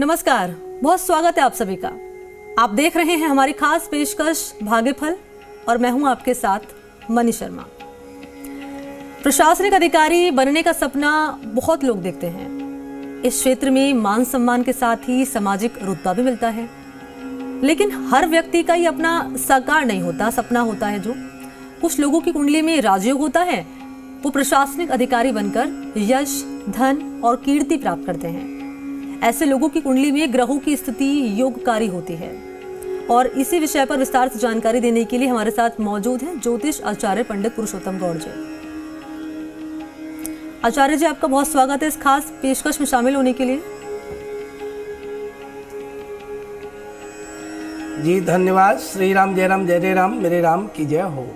नमस्कार, बहुत स्वागत है आप सभी का। आप देख रहे हैं हमारी खास पेशकश भाग्यफल और मैं हूं आपके साथ मनी शर्मा। प्रशासनिक अधिकारी बनने का सपना बहुत लोग देखते हैं। इस क्षेत्र में मान सम्मान के साथ ही सामाजिक रुतबा भी मिलता है, लेकिन हर व्यक्ति का ही अपना साकार नहीं होता, सपना होता है। जो कुछ लोगों की कुंडली में राजयोग होता है, वो प्रशासनिक अधिकारी बनकर यश, धन और कीर्ति प्राप्त करते हैं। ऐसे लोगों की कुंडली में ग्रहों की स्थिति योगकारी होती है और इसी विषय पर विस्तार से जानकारी देने के लिए हमारे साथ मौजूद हैं ज्योतिष आचार्य पंडित पुरुषोत्तम गौड़ जी। आचार्य जी, आपका बहुत स्वागत है इस खास पेशकश में शामिल होने के लिए। जी धन्यवाद। श्री राम जय राम, जय जय राम, मेरे राम की जय हो।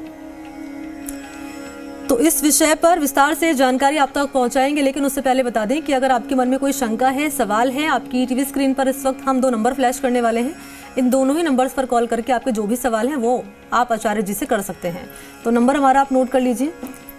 तो इस विषय पर विस्तार से जानकारी आप तक पहुंचाएंगे, लेकिन उससे पहले बता दें कि अगर आपके मन में कोई शंका है, सवाल है, आपकी टीवी स्क्रीन पर इस वक्त हम 2 नंबर फ्लैश करने वाले हैं। इन दोनों ही नंबर्स पर कॉल करके आपके जो भी सवाल हैं वो आप आचार्य जी से कर सकते हैं। तो नंबर हमारा आप नोट कर लीजिए,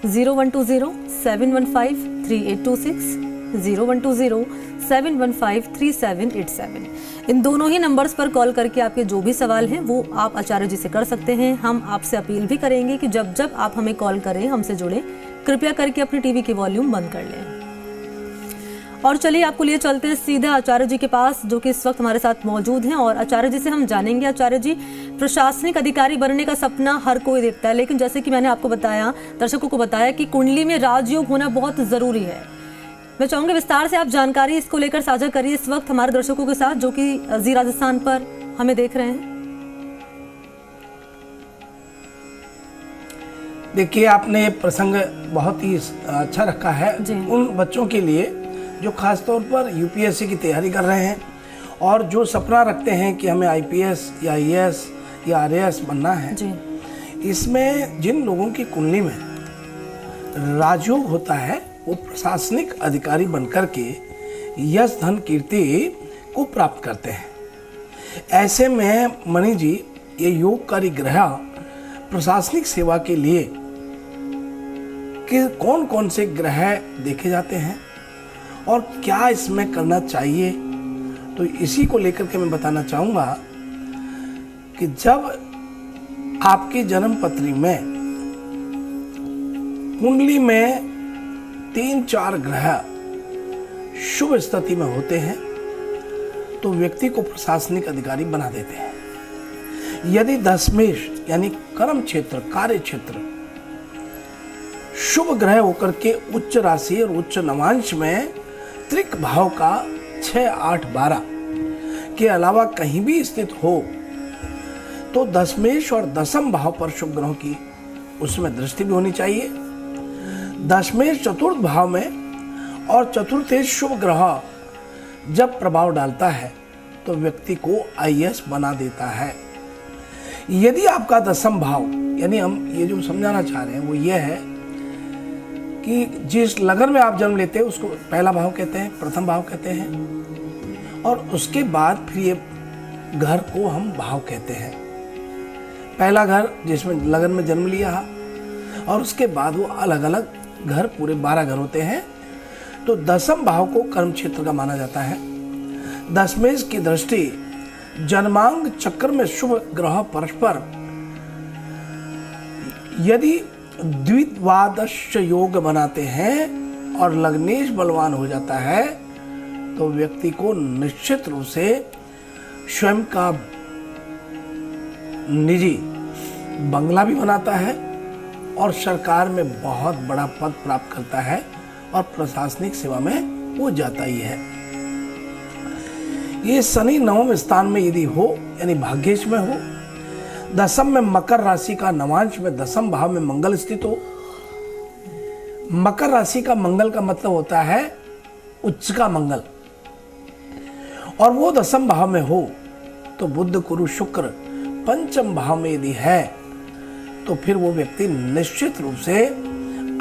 0120-715-3826, 0120-715-3787। इन दोनों ही नंबर्स पर कॉल करके आपके जो भी सवाल हैं वो आप आचार्य जी से कर सकते हैं। हम आपसे अपील भी करेंगे कि जब जब आप हमें कॉल करें, हमसे जुड़े, कृपया करके अपनी टीवी की वॉल्यूम बंद कर लें। और चलिए आपको लिए चलते हैं सीधा आचार्य जी के पास, जो कि इस वक्त हमारे साथ मौजूद हैं। और आचार्य जी से हम जानेंगे, आचार्य जी, प्रशासनिक अधिकारी बनने का सपना हर कोई देखता है, लेकिन जैसे कि मैंने आपको बताया, दर्शकों को बताया कि कुंडली में राजयोग होना बहुत जरूरी है। मैं चाहूंगी विस्तार से आप जानकारी इसको लेकर साझा करिए इस वक्त हमारे दर्शकों के साथ, जो कि जी राजस्थान पर हमें देख रहे हैं। देखिए, आपने प्रसंग बहुत ही अच्छा रखा है उन बच्चों के लिए जो खास तौर पर यूपीएससी की तैयारी कर रहे हैं और जो सपना रखते हैं कि हमें आईपीएस या आईएएस या आरएएस बनना है जी। इसमें जिन लोगों की कुंडली में राजयोग होता है वो प्रशासनिक अधिकारी बनकर के यश, धन, कीर्ति को प्राप्त करते हैं। ऐसे में मणि जी, ये योगकारी ग्रह प्रशासनिक सेवा के लिए कि कौन कौन से ग्रह देखे जाते हैं और क्या इसमें करना चाहिए, तो इसी को लेकर के मैं बताना चाहूँगा कि जब आपकी जन्म पत्री में कुंडली में 3-4 ग्रह शुभ स्थिति में होते हैं तो व्यक्ति को प्रशासनिक अधिकारी बना देते हैं। यदि दशमेश यानी कर्म क्षेत्र, कार्य क्षेत्र शुभ ग्रह होकर के उच्च राशि और उच्च नवांश में त्रिक भाव का 6, 8, 12 के अलावा कहीं भी स्थित हो तो दशमेश और दशम भाव पर शुभ ग्रहों की उसमें दृष्टि भी होनी चाहिए। दशमेश चतुर्थ भाव में और चतुर्थेश शुभ ग्रह जब प्रभाव डालता है तो व्यक्ति को आईएएस बना देता है। यदि आपका दशम भाव, यानी हम ये जो समझाना चाह रहे हैं वो ये है कि जिस लगन में आप जन्म लेते हैं उसको पहला भाव कहते हैं, प्रथम भाव कहते हैं, और उसके बाद फिर ये घर को हम भाव कहते हैं। पहला घर जिसमें लगन में जन्म लिया और उसके बाद वो अलग अलग घर, पूरे 12 घर होते हैं। तो दशम भाव को कर्म क्षेत्र का माना जाता है। दशमेश की दृष्टि जन्मांग चक्र में शुभ ग्रह परस्पर यदि द्विद्वादश योग बनाते हैं और लग्नेश बलवान हो जाता है तो व्यक्ति को निश्चित रूप से स्वयं का निजी बंगला भी बनाता है और सरकार में बहुत बड़ा पद प्राप्त करता है और प्रशासनिक सेवा में वो जाता ही है। ये शनि 9वें स्थान में यदि हो, यानी भाग्येश में हो, दशम में मकर राशि का नवांश में दशम भाव में मंगल स्थित हो। मकर राशि का मंगल का मतलब होता है उच्च का मंगल, और वो दशम भाव में हो तो बुध, गुरु, शुक्र पंचम भाव में यदि है तो फिर वो व्यक्ति निश्चित रूप से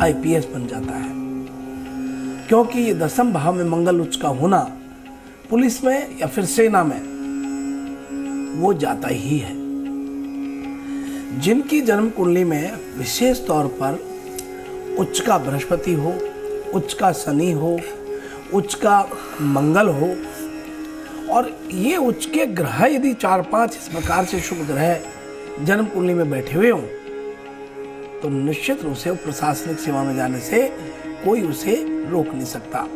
आईपीएस बन जाता है, क्योंकि ये दशम भाव में मंगल उच्च का होना पुलिस में या फिर सेना में वो जाता ही है। जिनकी जन्म कुंडली में विशेष तौर पर उच्च का बृहस्पति हो, उच्च का शनि हो, उच्च का मंगल हो और ये उच्च के ग्रह यदि 4-5 इस प्रकार से शुभ ग्रह जन्म कुंडली में बैठे हुए हों तो निश्चित रूप से प्रशासनिक सेवा में जाने से कोई उसे रोक नहीं सकता।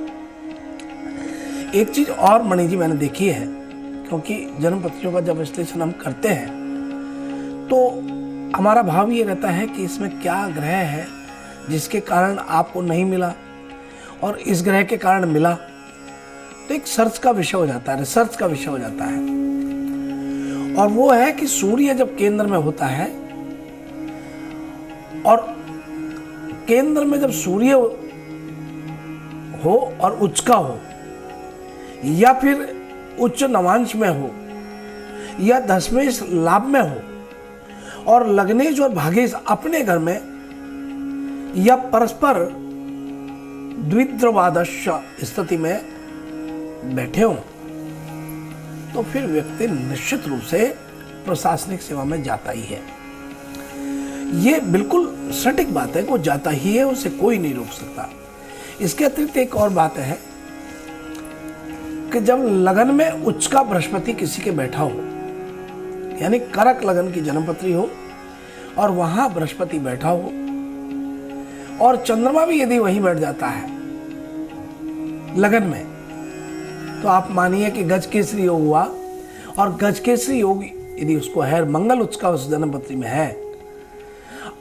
एक चीज और मणि जी मैंने देखी है, क्योंकि जन्म पत्रियों का जब विश्लेषण हम करते हैं तो हमारा भाव ये रहता है कि इसमें क्या ग्रह है जिसके कारण आपको नहीं मिला और इस ग्रह के कारण मिला, तो एक सर्च का विषय हो जाता है, रिसर्च का विषय हो जाता है। और वो है कि सूर्य जब केंद्र में होता है और केंद्र में जब सूर्य हो और उच्च का हो या फिर उच्च नवांश में हो या दशमेश लाभ में हो और लग्नेश और भागेश अपने घर में या परस्पर द्विद्रवादश स्थिति में बैठे हों तो फिर व्यक्ति निश्चित रूप से प्रशासनिक सेवा में जाता ही है। ये बिल्कुल सटीक बात है, वो जाता ही है, उसे कोई नहीं रोक सकता। इसके अतिरिक्त एक और बात है कि जब लगन में उच्च का बृहस्पति किसी के बैठा हो, यानी करक लगन की जन्मपत्री हो और वहां बृहस्पति बैठा हो और चंद्रमा भी यदि वहीं बैठ जाता है लगन में, तो आप मानिए कि गज केसरी योग हुआ। और गज केसरी योग यदि उसको है, मंगल उच्च का उस जन्मपत्री में है,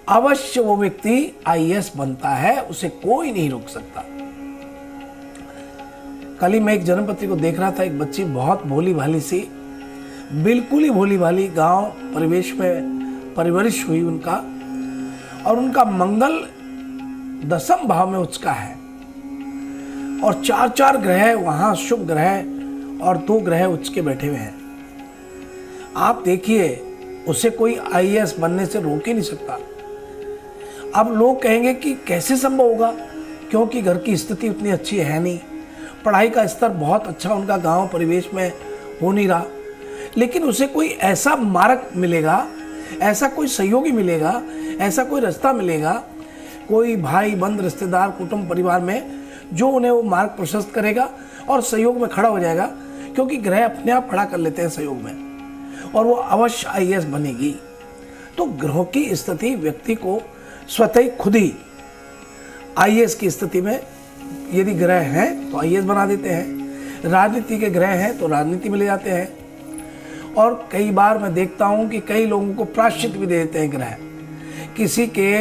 अवश्य वो व्यक्ति आईएएस बनता है, उसे कोई नहीं रोक सकता। कल ही मैं एक जन्मपत्री को देख रहा था, एक बच्ची बहुत भोली भाली सी, बिल्कुल ही भोली भाली, गांव परिवेश में परवरिश हुई उनका, और उनका मंगल 10वें भाव में उच्च का है और 4 ग्रह वहां शुभ ग्रह और 2 ग्रह उच्च के बैठे हुए हैं। आप देखिए, उसे कोई आईएएस बनने से रोक ही नहीं सकता। अब लोग कहेंगे कि कैसे संभव होगा, क्योंकि घर की स्थिति उतनी अच्छी है नहीं, पढ़ाई का स्तर बहुत अच्छा उनका गांव परिवेश में हो नहीं रहा, लेकिन उसे कोई ऐसा मार्ग मिलेगा, ऐसा कोई सहयोगी मिलेगा, ऐसा कोई रास्ता मिलेगा, कोई भाई बंद रिश्तेदार कुटुंब परिवार में जो उन्हें वो मार्ग प्रशस्त करेगा और सहयोग में खड़ा हो जाएगा, क्योंकि ग्रह अपने आप खड़ा कर लेते हैं सहयोग में, और वो अवश्य आईएएस बनेगी। तो ग्रहों की स्थिति व्यक्ति को स्वतः खुद ही आईएएस की स्थिति में, यदि ग्रह हैं तो आईएएस बना देते हैं, राजनीति के ग्रह हैं तो राजनीति में ले जाते हैं। और कई बार मैं देखता हूं कि कई लोगों को प्रायश्चित भी दे देते हैं ग्रह। किसी के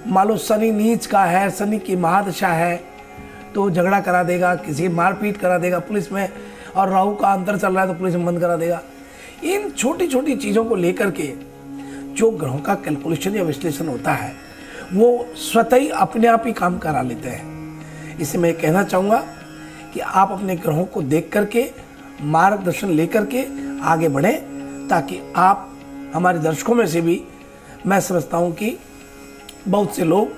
मान लो शनि नीच का है, शनि की महादशा है तो झगड़ा करा देगा, किसी मारपीट करा देगा पुलिस में, और राहु का अंतर चल रहा है तो पुलिस में बंद करा देगा। इन छोटी छोटी चीज़ों को लेकर के जो ग्रहों का कैलकुलेशन या विश्लेषण होता है वो स्वतः ही अपने आप ही काम करा लेते हैं। इसे मैं कहना चाहूँगा कि आप अपने ग्रहों को देख करके मार्गदर्शन लेकर के आगे बढ़ें, ताकि आप हमारे दर्शकों में से भी मैं समझता हूँ कि बहुत से लोग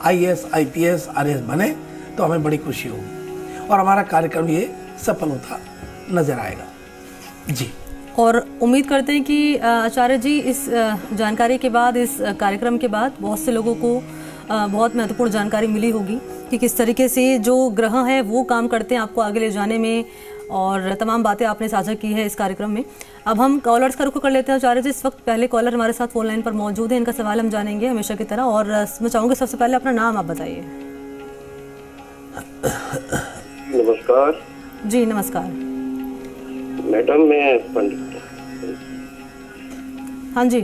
आईएएस, आईपीएस, आरएएस बने तो हमें बड़ी खुशी होगी और हमारा कार्यक्रम ये सफल होता नजर आएगा जी। और उम्मीद करते हैं कि आचार्य जी इस जानकारी के बाद, इस कार्यक्रम के बाद बहुत से लोगों को बहुत महत्वपूर्ण जानकारी मिली होगी कि किस तरीके से जो ग्रह हैं वो काम करते हैं आपको आगे ले जाने में, और तमाम बातें आपने साझा की है इस कार्यक्रम में। अब हम कॉलर्स का रुख कर लेते हैं आचार्य जी। इस वक्त पहले कॉलर हमारे साथ फोन लाइन पर मौजूद है, इनका सवाल हम जानेंगे हमेशा की तरह, और मैं चाहूँगी सबसे पहले अपना नाम आप बताइए। नमस्कार जी। नमस्कार मैडम, मैं पंडित। हाँ जी।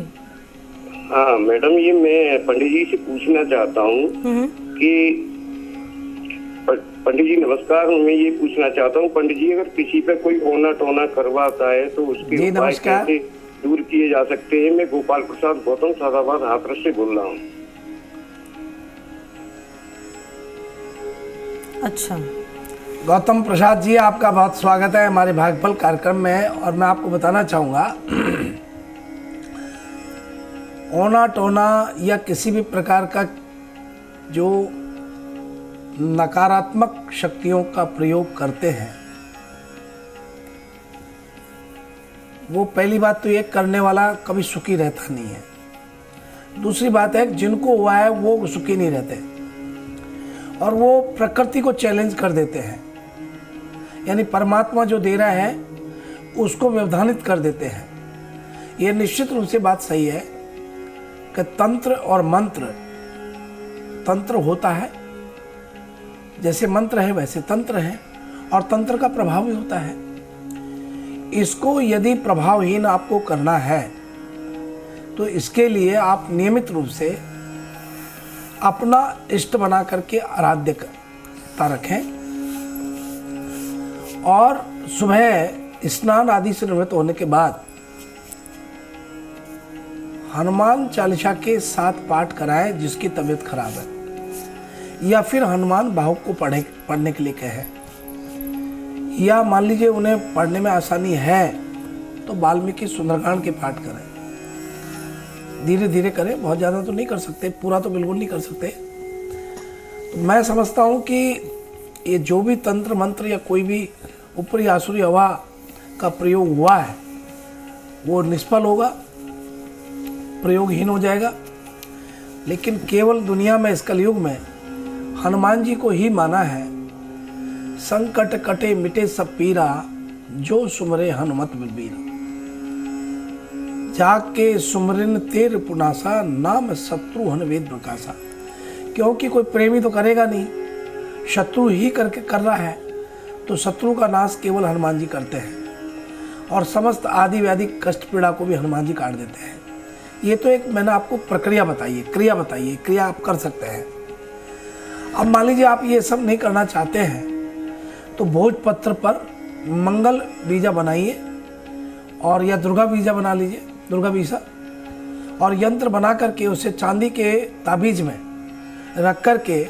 हाँ मैडम, ये मैं पंडित जी से पूछना चाहता हूँ कि पंडित जी नमस्कार, मैं ये पूछना चाहता हूँ पंडित जी, अगर किसी पे कोई ओना टोना करवाता है तो उसके उपाय कैसे दूर किए जा सकते हैं? मैं गोपाल प्रसाद गौतम सादाबाद हाथरस से बोल रहा हूँ। अच्छा, गौतम प्रसाद जी, आपका बहुत स्वागत है हमारे भाग्यफल कार्यक्रम में। और मैं आपको बताना चाहूँगा, ओना टोना या किसी भी प्रकार का जो नकारात्मक शक्तियों का प्रयोग करते हैं, वो पहली बात तो ये करने वाला कभी सुखी रहता नहीं है। दूसरी बात है, जिनको हुआ है वो सुखी नहीं रहते और वो प्रकृति को चैलेंज कर देते हैं। यानी परमात्मा जो दे रहा है उसको व्यवधानित कर देते हैं। ये निश्चित रूप से बात सही है कि तंत्र और मंत्र, तंत्र होता है जैसे मंत्र है वैसे तंत्र है, और तंत्र का प्रभाव भी होता है। इसको यदि प्रभावहीन आपको करना है तो इसके लिए आप नियमित रूप से अपना इष्ट बना करके आराध्यता रखें, और सुबह स्नान आदि से निवृत्त होने के बाद हनुमान चालीसा के 7 पाठ कराएं जिसकी तबीयत खराब है, या फिर हनुमान बाहुक को पढ़ने के लिए कहें, या मान लीजिए उन्हें पढ़ने में आसानी है तो वाल्मीकि सुंदरकांड के पाठ करें। धीरे धीरे करें, बहुत ज़्यादा तो नहीं कर सकते, पूरा तो बिल्कुल नहीं कर सकते। तो मैं समझता हूँ कि ये जो भी तंत्र मंत्र या कोई भी ऊपरी आसुरी हवा का प्रयोग हुआ है वो निष्फल होगा, प्रयोगहीन हो जाएगा। लेकिन केवल दुनिया में इस कलयुग में हनुमान जी को ही माना है। संकट कटे मिटे सब पीरा, जो सुमरे हनुमत बलबीरा। जाके सुमरिन तेर पुनासा, नाम शत्रु हन वेद प्रकाशा। क्योंकि कोई प्रेमी तो करेगा नहीं, शत्रु ही करके कर रहा है, तो शत्रु का नाश केवल हनुमान जी करते हैं, और समस्त आदि व्याधि कष्ट पीड़ा को भी हनुमान जी काट देते हैं। ये तो एक मैंने आपको प्रक्रिया बताई है, क्रिया बताई है, क्रिया आप कर सकते हैं। अब मान लीजिए आप ये सब नहीं करना चाहते हैं तो भोजपत्र पर मंगल बीजा बनाइए, और या दुर्गा बीजा बना लीजिए, दुर्गा बीजा, और यंत्र बना करके उसे चांदी के ताबीज में रख करके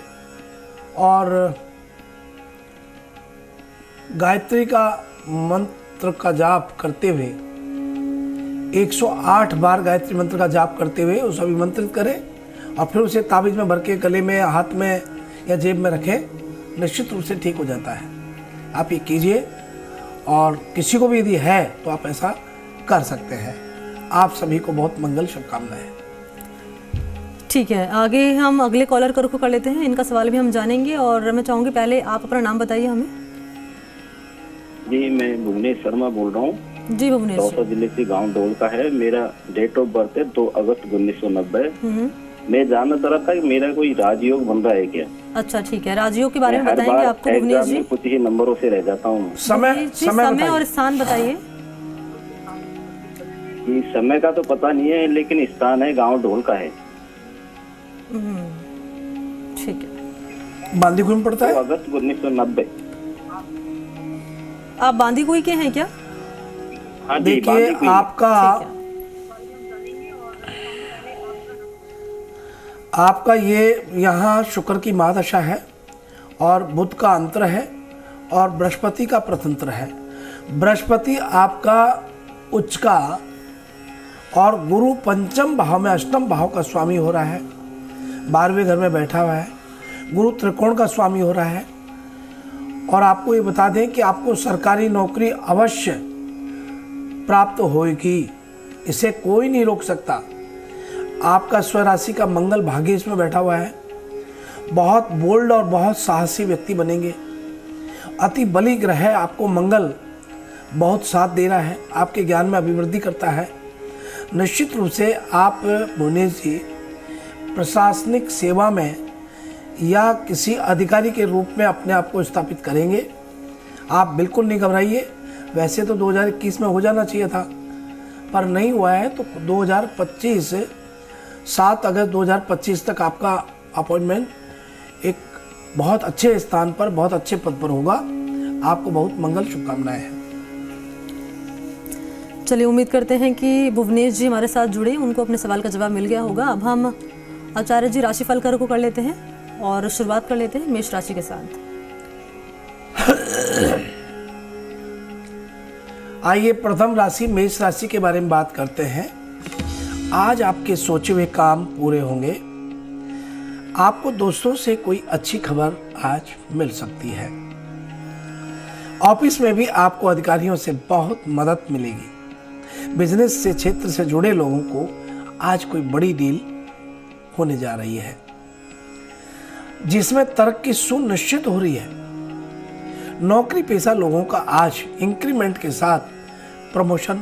और गायत्री का मंत्र का जाप करते हुए 108 बार गायत्री मंत्र का जाप करते हुए उसे अभिमंत्रित करें, और फिर उसे ताबीज में भर के गले में, हाथ में या जेब में रखें। निश्चित रूप से ठीक हो जाता है। आप ये कीजिए, और किसी को भी यदि है तो आप ऐसा कर सकते हैं। आप सभी को बहुत मंगल शुभकामनाएं। ठीक है, आगे हम अगले कॉलर को रुख कर लेते हैं, इनका सवाल भी हम जानेंगे। और मैं चाहूँगी पहले आप अपना नाम बताइए हमें। जी, मैं भुवनेश शर्मा बोल रहा हूँ। जी भुवनेश, दौसा जिले से गांव ढोल का है। मेरा डेट ऑफ बर्थ है 2 अगस्त 1990। मैं जानना चाह रहा था कि मेरा कोई राजयोग बन रहा है क्या? अच्छा ठीक है, राजयोग के बारे में बताएंगे आपको भुवनेश जी। कुछ ही नंबरों से रह जाता हूँ। समय और स्थान बताइए। समय का तो पता नहीं है, लेकिन स्थान है गांव ढोल का है। ठीक है। बांदीकुई में पड़ता है। 2 अगस्त 1990। आप बांदीकुई के हैं क्या? हाँ जी, देखिए आपका ये यहाँ शुक्र की महादशा है, और बुध का अंतर है, और बृहस्पति का प्रतंत्र है। बृहस्पति आपका उच्च का, और गुरु पंचम भाव में अष्टम भाव का स्वामी हो रहा है, 12वें घर में बैठा हुआ है। गुरु त्रिकोण का स्वामी हो रहा है। और आपको ये बता दें कि आपको सरकारी नौकरी अवश्य प्राप्त होगी, इसे कोई नहीं रोक सकता। आपका स्वराशि का मंगल भाग्य इसमें बैठा हुआ है। बहुत बोल्ड और बहुत साहसी व्यक्ति बनेंगे। अति बली ग्रह है, आपको मंगल बहुत साथ दे रहा है, आपके ज्ञान में अभिवृद्धि करता है। निश्चित रूप से आप भुवनेश जी प्रशासनिक सेवा में या किसी अधिकारी के रूप में अपने आप को स्थापित करेंगे। आप बिल्कुल नहीं घबराइए। वैसे तो 2021 में हो जाना चाहिए था, पर नहीं हुआ है, तो 2025 7 अगस्त 2025 तक आपका अपॉइंटमेंट एक बहुत अच्छे स्थान पर, बहुत अच्छे पद पर होगा। आपको बहुत मंगल शुभकामनाएं हैं। चलिए, उम्मीद करते हैं कि भुवनेश जी हमारे साथ जुड़े, उनको अपने सवाल का जवाब मिल गया होगा। अब हम आचार्य जी राशिफल का रुख कर लेते हैं और शुरुआत कर लेते हैं मेष राशि के साथ। आइए प्रथम राशि मेष राशि के बारे में बात करते हैं। आज आपके सोचे हुए काम पूरे होंगे। आपको दोस्तों से कोई अच्छी खबर आज मिल सकती है। ऑफिस में भी आपको अधिकारियों से बहुत मदद मिलेगी। बिजनेस से क्षेत्र से जुड़े लोगों को आज कोई बड़ी डील होने जा रही है, जिसमें तरक्की सुनिश्चित हो रही है। नौकरी पेशा लोगों का आज इंक्रीमेंट के साथ प्रमोशन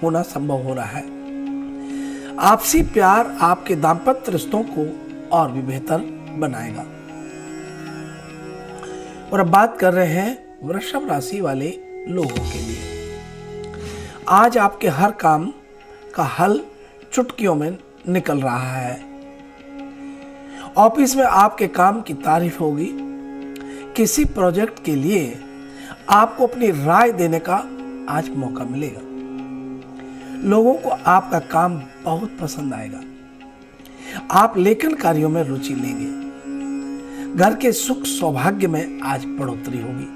होना संभव हो रहा है। आपसी प्यार आपके दाम्पत्य रिश्तों को और भी बेहतर बनाएगा। और अब बात कर रहे हैं वृषभ राशि वाले लोगों के लिए। आज आपके हर काम का हल चुटकियों में निकल रहा है। ऑफिस में आपके काम की तारीफ होगी। किसी प्रोजेक्ट के लिए आपको अपनी राय देने का आज मौका मिलेगा। लोगों को आपका काम बहुत पसंद आएगा। आप लेखन कार्यों में रुचि लेंगे। घर के सुख सौभाग्य में आज बढ़ोतरी होगी।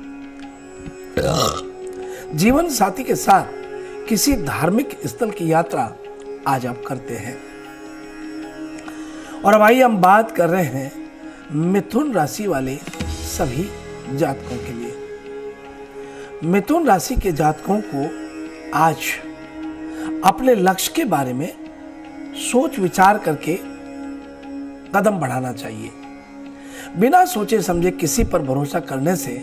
जीवन साथी के साथ किसी धार्मिक स्थल की यात्रा आज आप करते हैं। और अब आइए हम बात कर रहे हैं मिथुन राशि वाले सभी जातकों के लिए। मिथुन राशि के जातकों को आज अपने लक्ष्य के बारे में सोच विचार करके कदम बढ़ाना चाहिए। बिना सोचे समझे किसी पर भरोसा करने से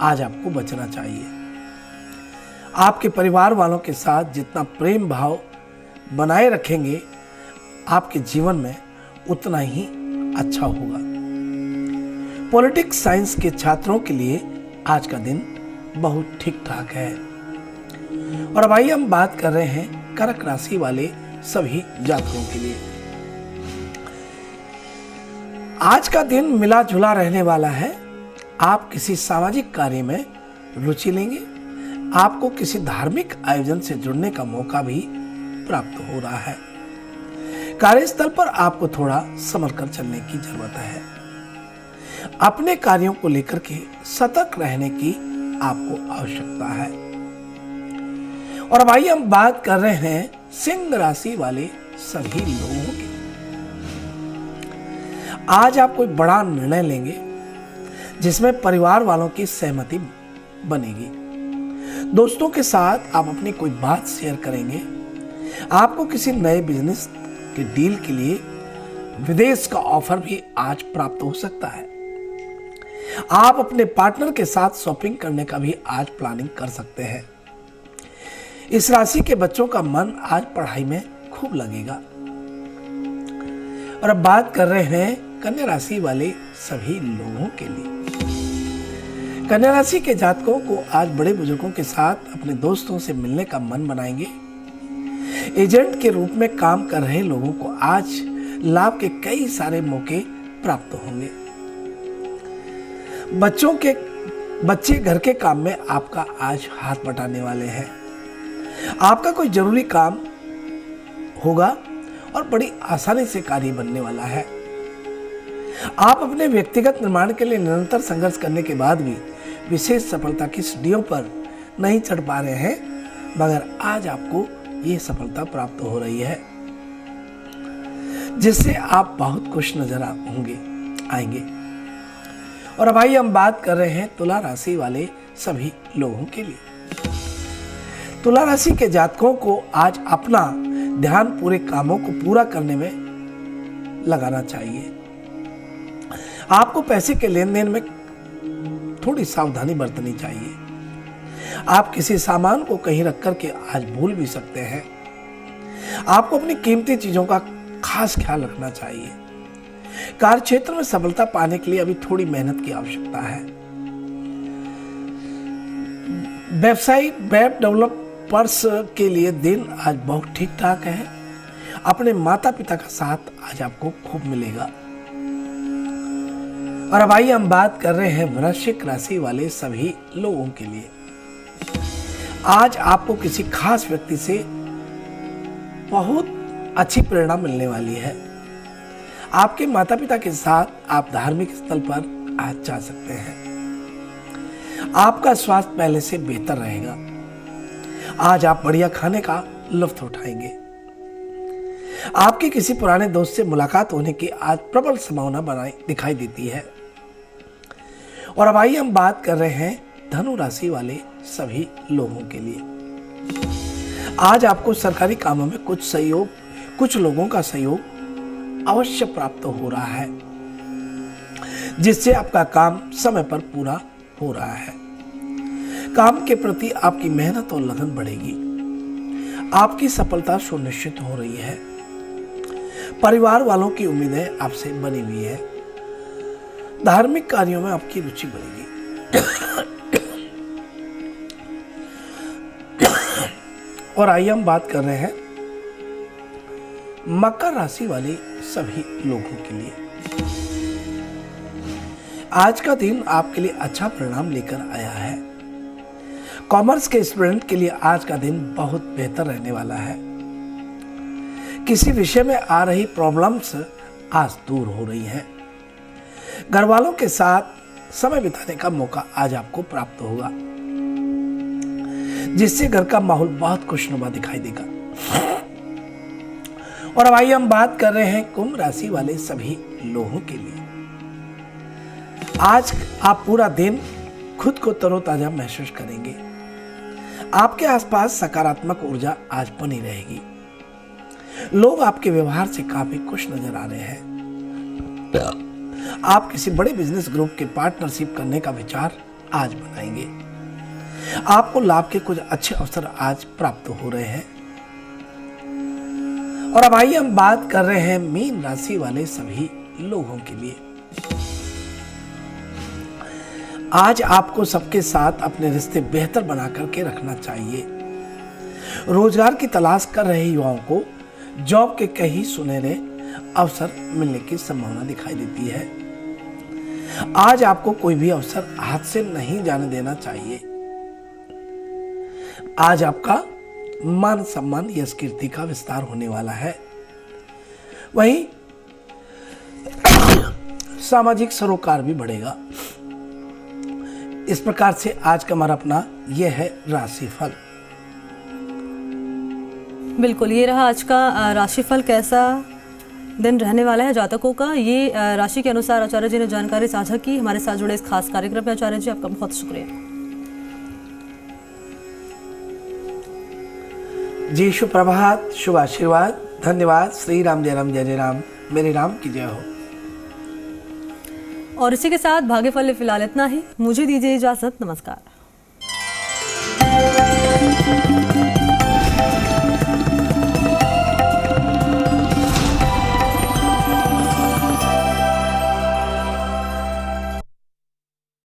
आज आपको बचना चाहिए। आपके परिवार वालों के साथ जितना प्रेम भाव बनाए रखेंगे आपके जीवन में उतना ही अच्छा होगा। पॉलिटिक्स साइंस के छात्रों के लिए आज का दिन बहुत ठीक ठाक है। और अब आइए हम बात कर रहे हैं कर्क राशि वाले सभी जातकों के लिए। आज का दिन मिला जुला रहने वाला है। आप किसी सामाजिक कार्य में रुचि लेंगे। आपको किसी धार्मिक आयोजन से जुड़ने का मौका भी प्राप्त हो रहा है। कार्यस्थल पर आपको थोड़ा संभल कर चलने की जरूरत है। अपने कार्यों को लेकर के सतर्क रहने की आपको आवश्यकता है। और अब आइए हम बात कर रहे हैं सिंह राशि वाले सभी लोगों की। आज आप कोई बड़ा निर्णय लेंगे जिसमें परिवार वालों की सहमति बनेगी। दोस्तों के साथ आप अपनी कोई बात शेयर करेंगे। आपको किसी नए बिजनेस के डील के लिए विदेश का ऑफर भी आज प्राप्त हो सकता है। आप अपने पार्टनर के साथ शॉपिंग करने का भी आज प्लानिंग कर सकते हैं। इस राशि के बच्चों का मन आज पढ़ाई में खूब लगेगा। और अब बात कर रहे हैं कन्या राशि वाले सभी लोगों के लिए। कन्या राशि के जातकों को आज बड़े बुजुर्गों के साथ अपने दोस्तों से मिलने का मन बनाएंगे। एजेंट के रूप में काम कर रहे लोगों को आज लाभ के कई सारे मौके प्राप्त होंगे। बच्चे घर के काम में आपका आज हाथ बटाने वाले हैं। आपका कोई जरूरी काम होगा और बड़ी आसानी से कार्य बनने वाला है। आप अपने व्यक्तिगत निर्माण के लिए निरंतर संघर्ष करने के बाद भी विशेष सफलता की सीढ़ियों पर नहीं चढ़ पा रहे हैं, मगर आज आपको ये सफलता प्राप्त हो रही है जिससे आप बहुत खुश नजर आएंगे। और अब आइए हम बात कर रहे हैं तुला राशि वाले सभी लोगों के लिए। तुला राशि के जातकों को आज अपना ध्यान पूरे कामों को पूरा करने में लगाना चाहिए। आपको पैसे के लेन देन में थोड़ी सावधानी बरतनी चाहिए। आप किसी सामान को कहीं रख करके आज भूल भी सकते हैं। आपको अपनी कीमती चीजों का खास ख्याल रखना चाहिए। कार्य क्षेत्र में सफलता पाने के लिए अभी थोड़ी मेहनत की आवश्यकता है। वेब डेवलपर्स के लिए दिन आज बहुत ठीक ठाक है। अपने माता पिता का साथ आज आपको खूब मिलेगा। और अब आइए हम बात कर रहे हैं वृश्चिक राशि वाले सभी लोगों के लिए। आज आपको किसी खास व्यक्ति से बहुत अच्छी प्रेरणा मिलने वाली है। आपके माता पिता के साथ आप धार्मिक स्थल पर आज जा सकते हैं। आपका स्वास्थ्य पहले से बेहतर रहेगा। आज आप बढ़िया खाने का लुत्फ उठाएंगे। आपके किसी पुराने दोस्त से मुलाकात होने की आज प्रबल संभावना दिखाई देती है। और अब आइए हम बात कर रहे हैं धनु राशि वाले सभी लोगों के लिए। आज आपको सरकारी कामों में कुछ लोगों का सहयोग अवश्य प्राप्त हो रहा है, जिससे आपका काम समय पर पूरा हो रहा है। काम के प्रति आपकी मेहनत और लगन बढ़ेगी। आपकी सफलता सुनिश्चित हो रही है। परिवार वालों की उम्मीदें आपसे बनी हुई है। धार्मिक कार्यों में आपकी रुचि बढ़ेगी। और आइए हम बात कर रहे हैं मकर राशि वाले सभी लोगों के लिए। आज का दिन आपके लिए अच्छा परिणाम लेकर आया है। कॉमर्स के स्टूडेंट के लिए आज का दिन बहुत बेहतर रहने वाला है। किसी विषय में आ रही प्रॉब्लम्स आज दूर हो रही है। घर वालों के साथ समय बिताने का मौका आज आपको प्राप्त होगा, जिससे घर का माहौल बहुत खुशनुमा दिखाई देगा। और अब आइए हम बात कर रहे हैं कुंभ राशि वाले सभी लोगों के लिए। आज आप पूरा दिन खुद को तरोताजा महसूस करेंगे। आपके आसपास सकारात्मक ऊर्जा आज बनी रहेगी। लोग आपके व्यवहार से काफी खुश नजर आ रहे हैं। आप किसी बड़े बिजनेस ग्रुप के पार्टनरशिप करने का विचार आज बनाएंगे। आपको लाभ के कुछ अच्छे अवसर आज प्राप्त हो रहे हैं। और अब आइए हम बात कर रहे हैं मीन राशि वाले सभी लोगों के लिए। आज आपको सबके साथ अपने रिश्ते बेहतर बना करके रखना चाहिए। रोजगार की तलाश कर रहे युवाओं को जॉब के कई सुनहरे अवसर मिलने की संभावना दिखाई देती है। आज आपको कोई भी अवसर हाथ से नहीं जाने देना चाहिए। आज आपका मान सम्मान यश कीर्ति का विस्तार होने वाला है। वहीं सामाजिक सरोकार भी बढ़ेगा। इस प्रकार से आज का हमारा अपना यह है राशिफल। बिल्कुल, ये रहा आज का राशिफल। कैसा दिन रहने वाला है जातकों का, ये राशि के अनुसार आचार्य जी ने जानकारी साझा की। हमारे साथ जुड़े इस खास कार्यक्रम में आचार्य जी आपका बहुत शुक्रिया। जी शुभ प्रभात, शुभ आशीर्वाद, धन्यवाद। श्री राम जय राम, जय जय राम, मेरे राम की जय हो। और इसी के साथ भाग्यफल फिलहाल इतना ही। मुझे दीजिए इजाजत। नमस्कार।